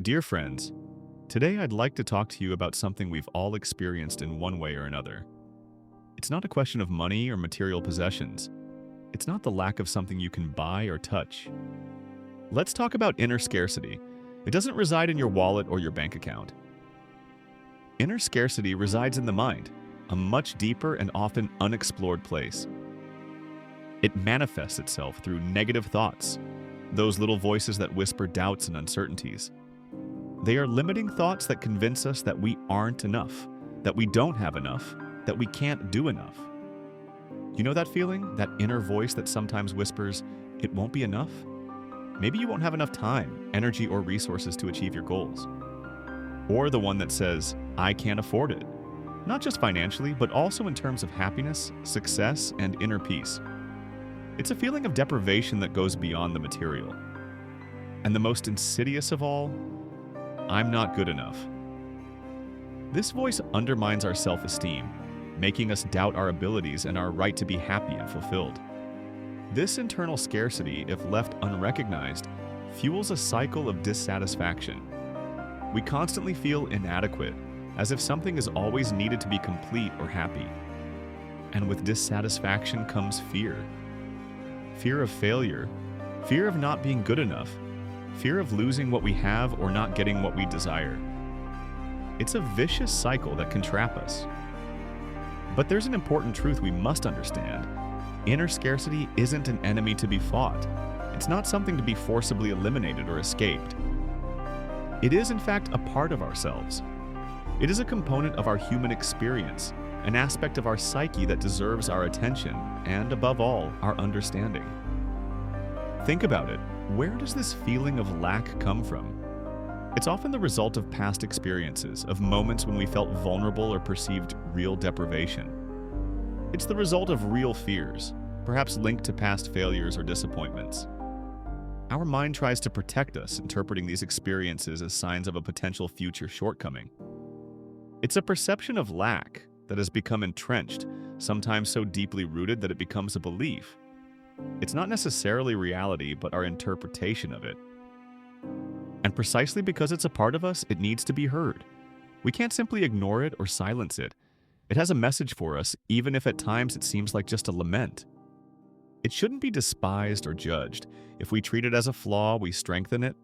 Dear friends, today I'd like to talk to you about something we've all experienced in one way or another. It's not a question of money or material possessions. It's not the lack of something you can buy or touch. Let's talk about inner scarcity. It doesn't reside in your wallet or your bank account. Inner scarcity resides in the mind, a much deeper and often unexplored place. It manifests itself through negative thoughts, those little voices that whisper doubts and uncertainties. They are limiting thoughts that convince us that we aren't enough, that we don't have enough, that we can't do enough. You know that feeling? That inner voice that sometimes whispers, "It won't be enough"? Maybe you won't have enough time, energy, or resources to achieve your goals. Or the one that says, "I can't afford it." Not just financially, but also in terms of happiness, success, and inner peace. It's a feeling of deprivation that goes beyond the material. And the most insidious of all, I'm not good enough. This voice undermines our self-esteem, making us doubt our abilities and our right to be happy and fulfilled. This internal scarcity, if left unrecognized, fuels a cycle of dissatisfaction. We constantly feel inadequate, as if something is always needed to be complete or happy. And with dissatisfaction comes fear. Fear of failure, fear of not being good enough, fear of losing what we have or not getting what we desire. It's a vicious cycle that can trap us. But there's an important truth we must understand. Inner scarcity isn't an enemy to be fought. It's not something to be forcibly eliminated or escaped. It is, in fact, a part of ourselves. It is a component of our human experience, an aspect of our psyche that deserves our attention and, above all, our understanding. Think about it. Where does this feeling of lack come from? It's often the result of past experiences, of moments when we felt vulnerable or perceived real deprivation. It's the result of real fears, perhaps linked to past failures or disappointments. Our mind tries to protect us, interpreting these experiences as signs of a potential future shortcoming. It's a perception of lack that has become entrenched, sometimes so deeply rooted that it becomes a belief. It's not necessarily reality, but our interpretation of it. And precisely because it's a part of us, it needs to be heard. We can't simply ignore it or silence it. It has a message for us, even if at times it seems like just a lament. It shouldn't be despised or judged. If we treat it as a flaw, we strengthen it.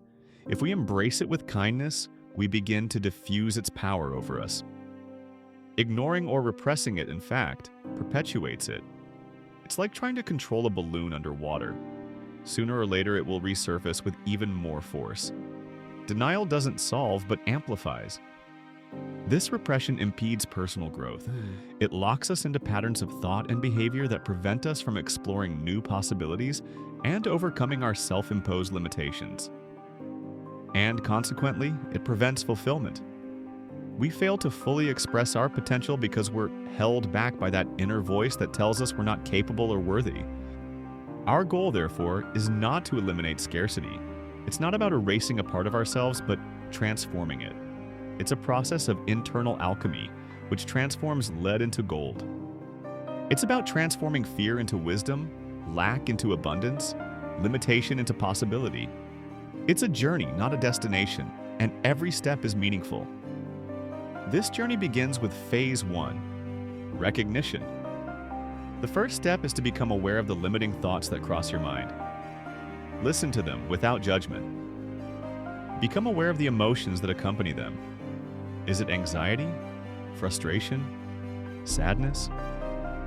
If we embrace it with kindness, we begin to diffuse its power over us. Ignoring or repressing it, in fact, perpetuates it. It's like trying to control a balloon underwater. Sooner or later, it will resurface with even more force. Denial doesn't solve, but amplifies. This repression impedes personal growth. It locks us into patterns of thought and behavior that prevent us from exploring new possibilities and overcoming our self-imposed limitations. And consequently, it prevents fulfillment. We fail to fully express our potential because we're held back by that inner voice that tells us we're not capable or worthy. Our goal, therefore, is not to eliminate scarcity. It's not about erasing a part of ourselves, but transforming it. It's a process of internal alchemy, which transforms lead into gold. It's about transforming fear into wisdom, lack into abundance, limitation into possibility. It's a journey, not a destination, and every step is meaningful. This journey begins with phase 1, recognition. The first step is to become aware of the limiting thoughts that cross your mind. Listen to them without judgment. Become aware of the emotions that accompany them. Is it anxiety, frustration, sadness?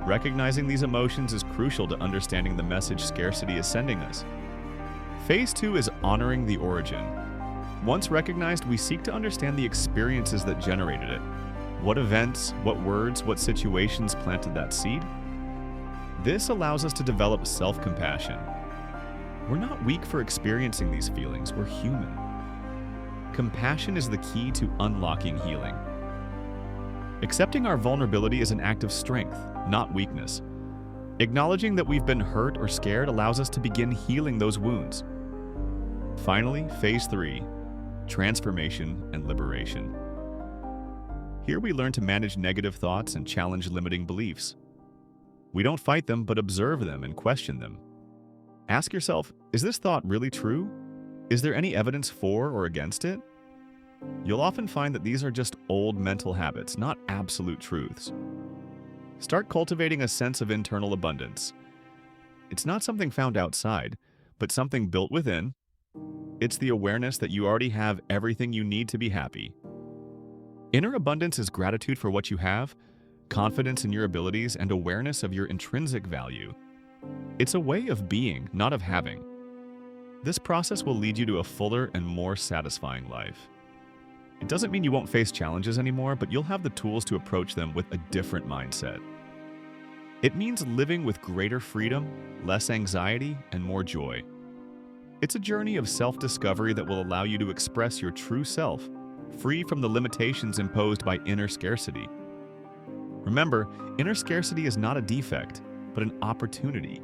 Recognizing these emotions is crucial to understanding the message scarcity is sending us. Phase 2 is honoring the origin. Once recognized, we seek to understand the experiences that generated it. What events, what words, what situations planted that seed? This allows us to develop self-compassion. We're not weak for experiencing these feelings, we're human. Compassion is the key to unlocking healing. Accepting our vulnerability is an act of strength, not weakness. Acknowledging that we've been hurt or scared allows us to begin healing those wounds. Finally, phase 3, transformation and liberation. Here we learn to manage negative thoughts and challenge limiting beliefs. We don't fight them, but observe them and question them. Ask yourself, is this thought really true? Is there any evidence for or against it? You'll often find that these are just old mental habits, not absolute truths. Start cultivating a sense of internal abundance. It's not something found outside, but something built within. It's the awareness that you already have everything you need to be happy. Inner abundance is gratitude for what you have, confidence in your abilities, and awareness of your intrinsic value. It's a way of being, not of having. This process will lead you to a fuller and more satisfying life. It doesn't mean you won't face challenges anymore, but you'll have the tools to approach them with a different mindset. It means living with greater freedom, less anxiety, and more joy. It's a journey of self-discovery that will allow you to express your true self, free from the limitations imposed by inner scarcity. Remember, inner scarcity is not a defect, but an opportunity.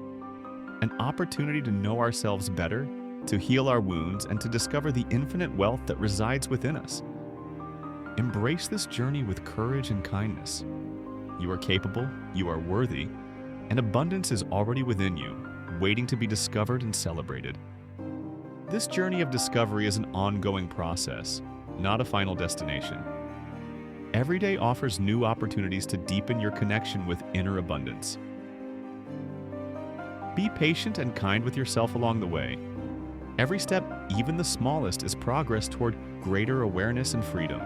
An opportunity to know ourselves better, to heal our wounds, and to discover the infinite wealth that resides within us. Embrace this journey with courage and kindness. You are capable, you are worthy, and abundance is already within you, waiting to be discovered and celebrated. This journey of discovery is an ongoing process, not a final destination. Every day offers new opportunities to deepen your connection with inner abundance. Be patient and kind with yourself along the way. Every step, even the smallest, is progress toward greater awareness and freedom.